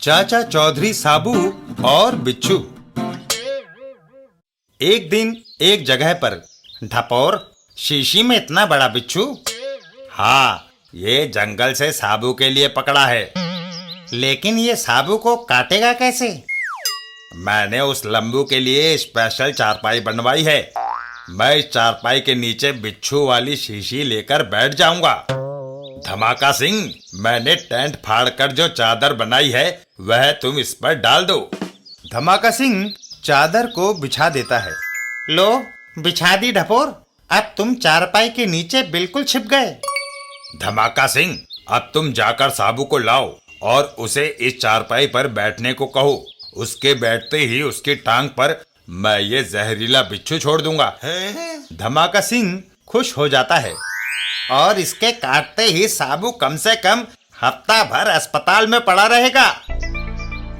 चाचा चौधरी साबू और बिच्छू। एक दिन एक जगह पर ढपोर, शीशी में इतना बड़ा बिच्छू। हाँ, ये जंगल से साबू के लिए पकड़ा है, लेकिन ये साबू को काटेगा कैसे? मैंने उस लंबू के लिए स्पेशल चारपाई बनवाई है। मैं इस चारपाई के नीचे बिच्छू वाली शीशी लेकर बैठ जाऊंगा। धमाका सिंह, मैंने टेंट फाड़कर जो चादर बनाई है वह तुम इस पर डाल दो। धमाका सिंह चादर को बिछा देता है। लो, बिछा दी ढपोर, अब तुम चारपाई के नीचे बिल्कुल छिप गए। धमाका सिंह, अब तुम जाकर साबू को लाओ और उसे इस चारपाई पर बैठने को कहो। उसके बैठते ही उसकी टांग पर मैं ये जहरीला बिच्छू छोड़ दूंगा। धमाका सिंह खुश हो जाता है और इसके काटते ही साबू कम से कम हफ्ता भर अस्पताल में पड़ा रहेगा।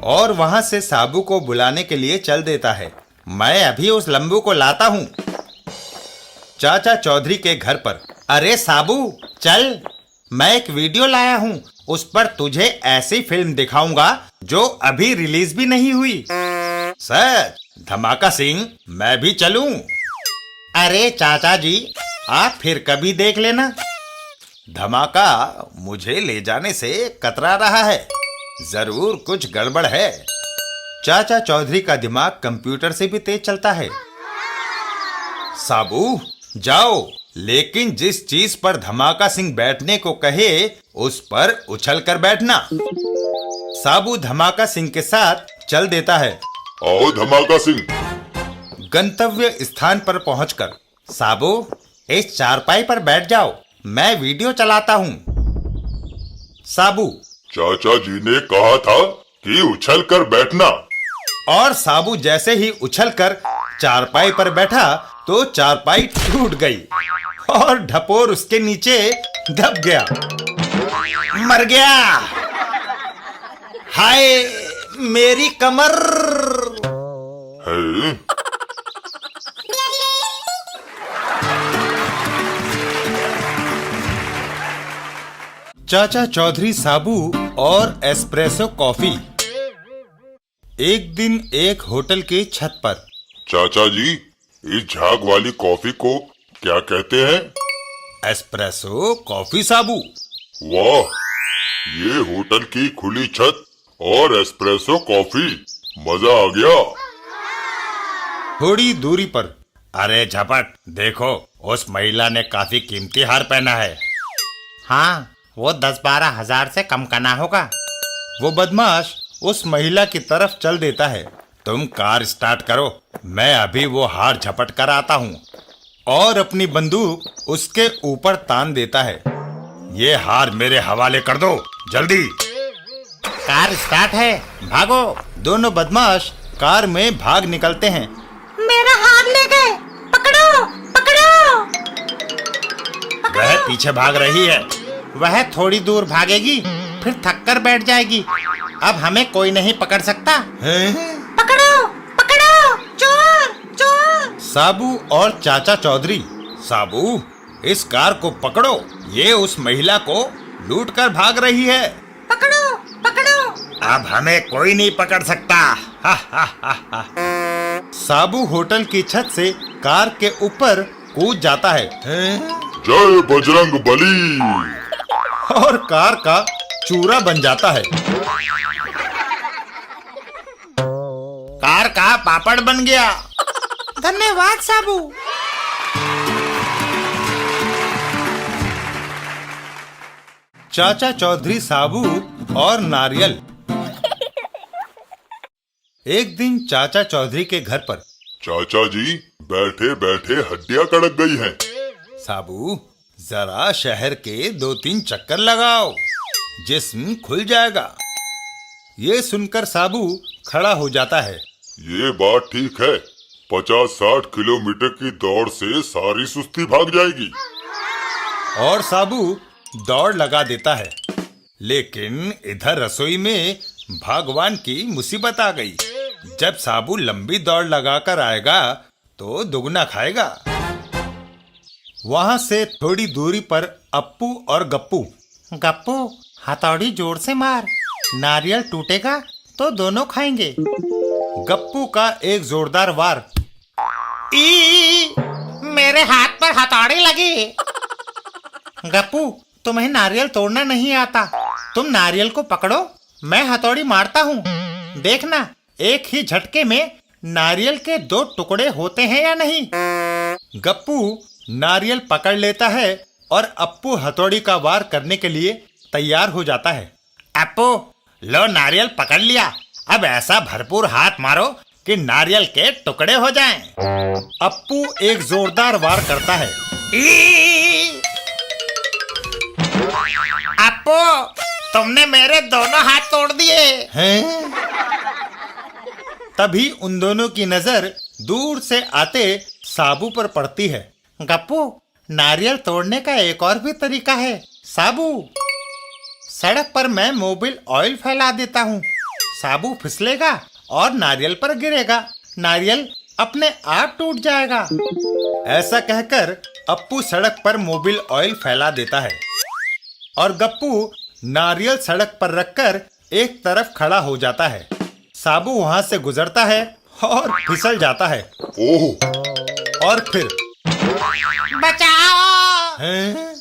और वहां से साबू को बुलाने के लिए चल देता है। मैं अभी उस लंबू को लाता हूँ। चाचा चौधरी के घर पर। अरे साबू चल, मैं एक वीडियो लाया हूँ, उस पर तुझे ऐसी फिल्म दिखाऊंगा जो अभी रिलीज भी नहीं हुई। सच? धमाका सिंह, मैं भी चलूं? अरे चाचा जी, आप फिर कभी देख लेना। धमाका मुझे ले जाने से कतरा रहा है, जरूर कुछ गड़बड़ है। चाचा चौधरी का दिमाग कंप्यूटर से भी तेज चलता है। साबू जाओ, लेकिन जिस चीज पर धमाका सिंह बैठने को कहे उस पर उछल कर बैठना। साबू धमाका सिंह के साथ चल देता है। आओ धमाका सिंह। गंतव्य स्थान पर पहुंचकर साबू इस चारपाई पर बैठ जाओ, मैं वीडियो चलाता हूँ। साबू, चाचा जी ने कहा था कि उछल कर बैठना। और साबू जैसे ही उछलकर चारपाई पर बैठा तो चारपाई टूट गई और ढपोर उसके नीचे दब गया। मर गया। हाय मेरी कमर। है? चाचा चौधरी साबू और एस्प्रेसो कॉफी। एक दिन एक होटल के छत पर। चाचा जी, इस झाग वाली कॉफी को क्या कहते हैं? एस्प्रेसो कॉफी साबू। वाह, ये होटल की खुली छत और एस्प्रेसो कॉफी, मजा आ गया। थोड़ी दूरी पर। अरे झपट, देखो उस महिला ने काफी कीमती हार पहना है। हाँ, वो 10-12 हजार से कम का ना होगा। वो बदमाश उस महिला की तरफ चल देता है। तुम कार स्टार्ट करो, मैं अभी वो हार झपट कर आता हूँ। और अपनी बंदूक उसके ऊपर तान देता है। ये हार मेरे हवाले कर दो, जल्दी। कार स्टार्ट है, भागो। दोनों बदमाश कार में भाग निकलते हैं। मेरा हार ले गए, पकड़ो पकड़ो। वह पीछे भाग रही है। वह थोड़ी दूर भागेगी, फिर थक कर बैठ जाएगी। अब हमें कोई नहीं पकड़ सकता। पकड़ो पकड़ो, चोर चोर। साबू और चाचा चौधरी। साबू, इस कार को पकड़ो, ये उस महिला को लूट कर भाग रही है। पकड़ो पकड़ो। अब हमें कोई नहीं पकड़ सकता। हा हा हा हा। साबू होटल की छत से कार के ऊपर कूद जाता है। जय बजरंग बली। और कार का चूरा बन जाता है। कार का पापड़ बन गया। धन्यवाद साबू। चाचा चौधरी साबू और नारियल। एक दिन चाचा चौधरी के घर पर। चाचा जी, बैठे बैठे हड्डियां कड़क गई हैं। साबू, जरा शहर के 2-3 चक्कर लगाओ, जिस्म खुल जाएगा। ये सुनकर साबू खड़ा हो जाता है। ये बात ठीक है, 50-60 किलोमीटर की दौड़ से सारी सुस्ती भाग जाएगी। और साबू दौड़ लगा देता है। लेकिन इधर रसोई में भगवान की मुसीबत आ गई। जब साबू लंबी दौड़ लगाकर आएगा तो दुगना खाएगा। वहां से थोड़ी दूरी पर अप्पू और गप्पू। गप्पू, हथौड़ी जोर से मार, नारियल टूटेगा तो दोनों खाएंगे। गप्पू का एक जोरदार वार। ई, मेरे हाथ पर हथौड़ी लगी। गप्पू, तुम्हें नारियल तोड़ना नहीं आता। तुम नारियल को पकड़ो, मैं हथौड़ी मारता हूँ। देखना एक ही झटके में नारियल के 2 टुकड़े होते हैं या नहीं। गप्पू नारियल पकड़ लेता है और अप्पू हथौड़ी का वार करने के लिए तैयार हो जाता है। अप्पू, लो नारियल पकड़ लिया। अब ऐसा भरपूर हाथ मारो कि नारियल के टुकड़े हो जाएं। अप्पू एक जोरदार वार करता है। अप्पू, तुमने मेरे दोनों हाथ तोड़ दिए हैं। तभी उन दोनों की नजर दूर से आते साबू पर पड़ती है। गप्पू, नारियल तोड़ने का एक और भी तरीका है। साबू, सड़क पर मैं मोबिल ऑयल फैला देता हूँ। साबू फिसलेगा और नारियल पर गिरेगा। नारियल अपने आप टूट जाएगा। ऐसा कहकर अप्पू सड़क पर मोबिल ऑयल फैला देता है और गप्पू नारियल सड़क पर रखकर एक तरफ खड़ा हो जाता है। साबू वहां से गुजरता है और फिसल जाता है। ओह! और फिर बचाओ। हैं?